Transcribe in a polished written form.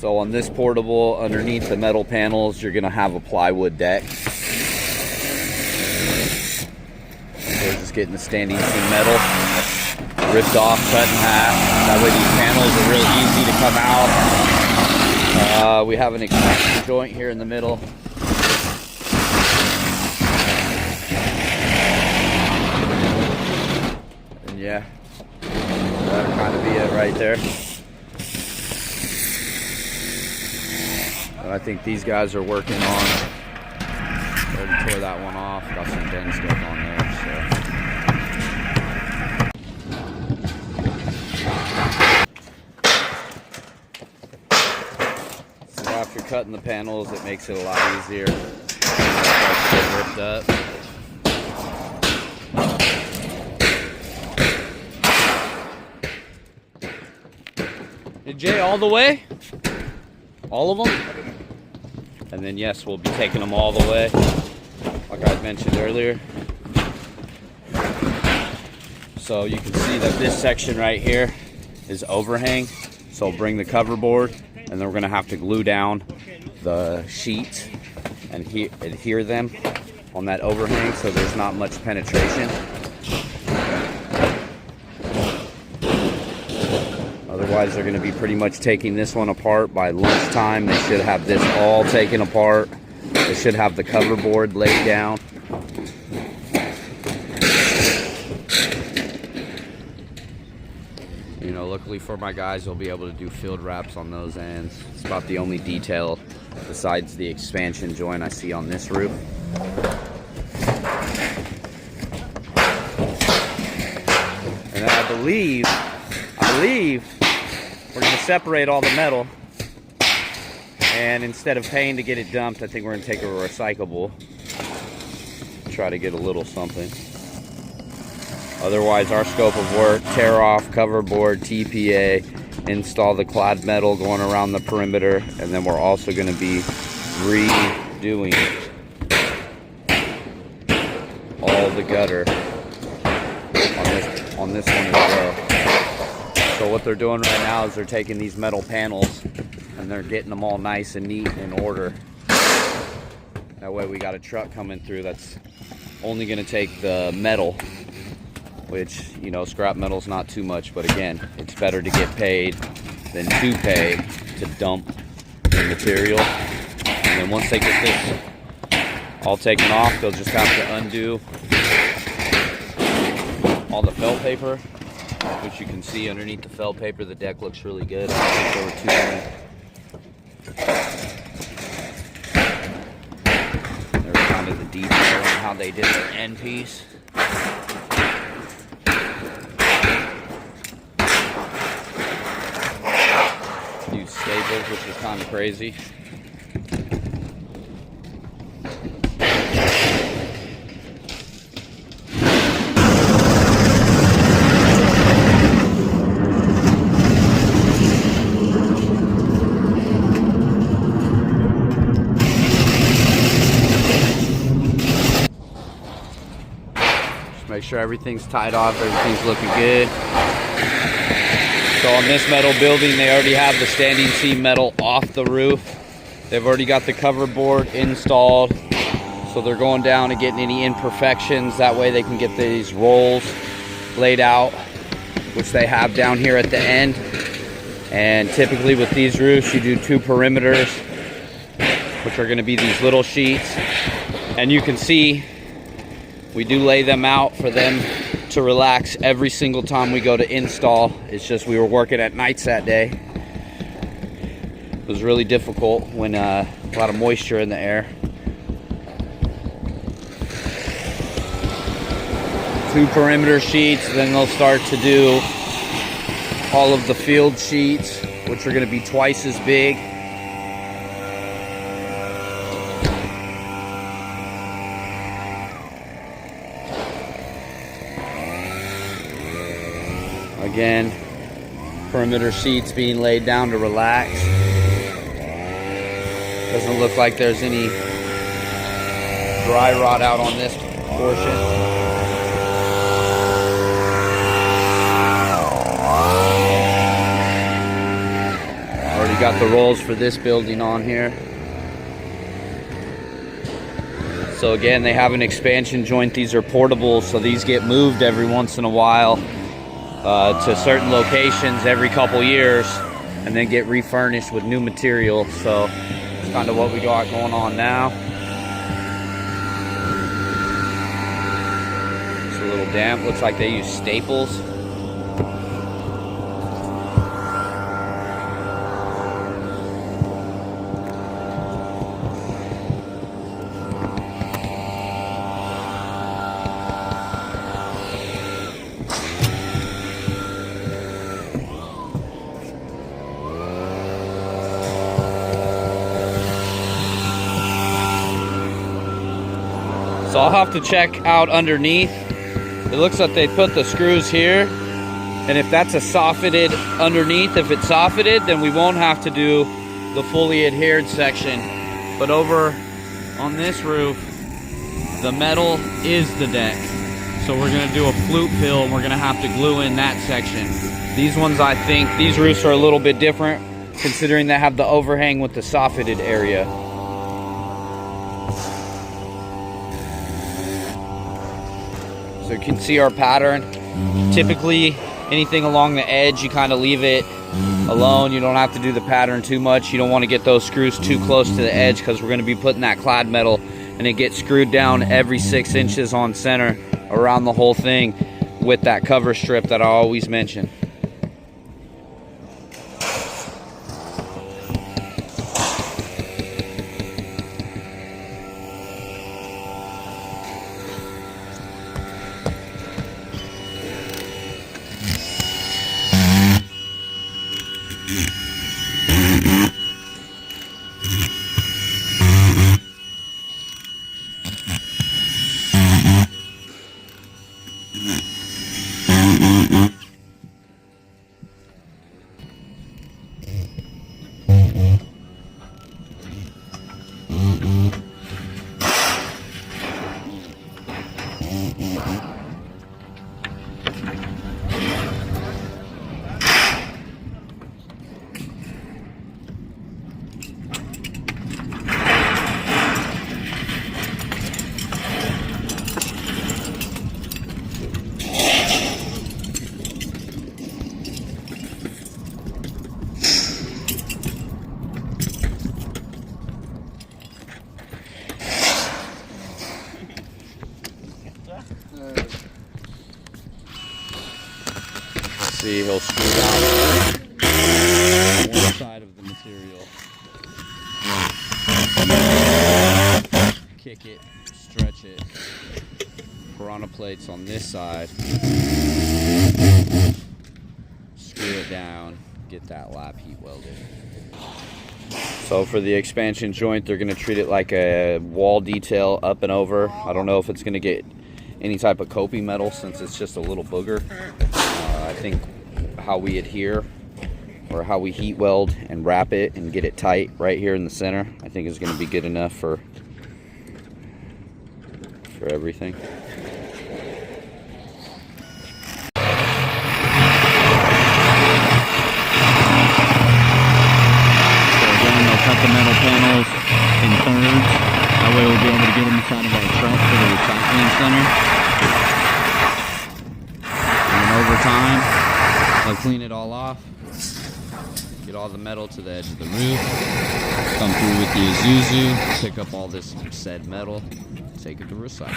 So on this portable, underneath the metal panels, you're gonna have a plywood deck. We're just getting the standing seam metal ripped off, cut in half. That way these panels are real easy to come out. We have an expansion joint here in the middle. And yeah, that'll kind of be it right there. I think these guys are working on, already tore that one off, got some bend stuff on there, so after cutting the panels, it makes it a lot easier. Get ripped up. Hey Jay, all the way? All of them? And then yes, we'll be taking them all the way, like I mentioned earlier. So you can see that this section right here is overhang. So we'll bring the cover board, and then we're gonna have to glue down the sheets and adhere them on that overhang so there's not much penetration. Otherwise, they're going to be pretty much taking this one apart by lunchtime. They should have this all taken apart. They should have the cover board laid down. You know, luckily for my guys, they'll be able to do field wraps on those ends. It's about the only detail besides the expansion joint I see on this roof. And I believe we're going to separate all the metal, and instead of paying to get it dumped, I think we're going to take a recyclable, try to get a little something. Otherwise, our scope of work: tear off cover board, TPA, install the clad metal going around the perimeter, and then we're also going to be redoing all the gutter on this one as well. So what they're doing right now is they're taking these metal panels and they're getting them all nice and neat in order. That way we got a truck coming through that's only going to take the metal, which, you know, scrap metal's not too much, but again, it's better to get paid than to pay to dump the material. And then once they get this all taken off, they'll just have to undo all the felt paper, which you can see underneath the felt paper. The deck looks really good. I think there were two There's kind of the detail on how they did their end piece. Use staples, which is kind of crazy. Make sure everything's tied off, everything's looking good. So on this metal building, they already have the standing seam metal off the roof. They've already got the cover board installed. So they're going down and getting any imperfections. That way they can get these rolls laid out, which they have down here at the end. And typically with these roofs, you do two perimeters, which are gonna be these little sheets. And you can see we do lay them out for them to relax every single time we go to install. It's just we were working at nights that day. It was really difficult when a lot of moisture in the air. Two perimeter sheets, then they'll start to do all of the field sheets, which are going to be twice as big. Again, perimeter sheets being laid down to relax. Doesn't look like there's any dry rot out on this portion. Already got the rolls for this building on here. So again, they have an expansion joint. These are portable, so these get moved every once in a while to certain locations every couple years, and then get refurnished with new material. So it's kind of what we got going on now. It's a little damp. Looks like they use staples. So I'll have to check out underneath. It looks like they put the screws here, and if that's a soffitted underneath, if it's soffitted, then we won't have to do the fully adhered section. But over on this roof, the metal is the deck. So we're gonna do a flute fill, and we're gonna have to glue in that section. These ones, I think, these roofs are a little bit different, considering they have the overhang with the soffitted area. So you can see our pattern. Typically, anything along the edge, you kind of leave it alone. You don't have to do the pattern too much. You don't want to get those screws too close to the edge, because we're going to be putting that clad metal, and it gets screwed down every 6 inches on center around the whole thing with that cover strip that I always mention. See, he'll screw down one side of the material, kick it, stretch it, piranha plates on this side, screw it down, get that lap heat welded. So for the expansion joint, they're going to treat it like a wall detail up and over. I don't know if it's going to get any type of coping metal, since it's just a little booger. I think how we adhere, or how we heat weld and wrap it and get it tight right here in the center, I think is going to be good enough for everything. So again, they'll cut the metal panels in thirds. That way we'll be able to get them inside of our truck for the recycling center. And over time, they'll clean it all off, get all the metal to the edge of the roof, come through with the Isuzu, pick up all this said metal, take it to recycle.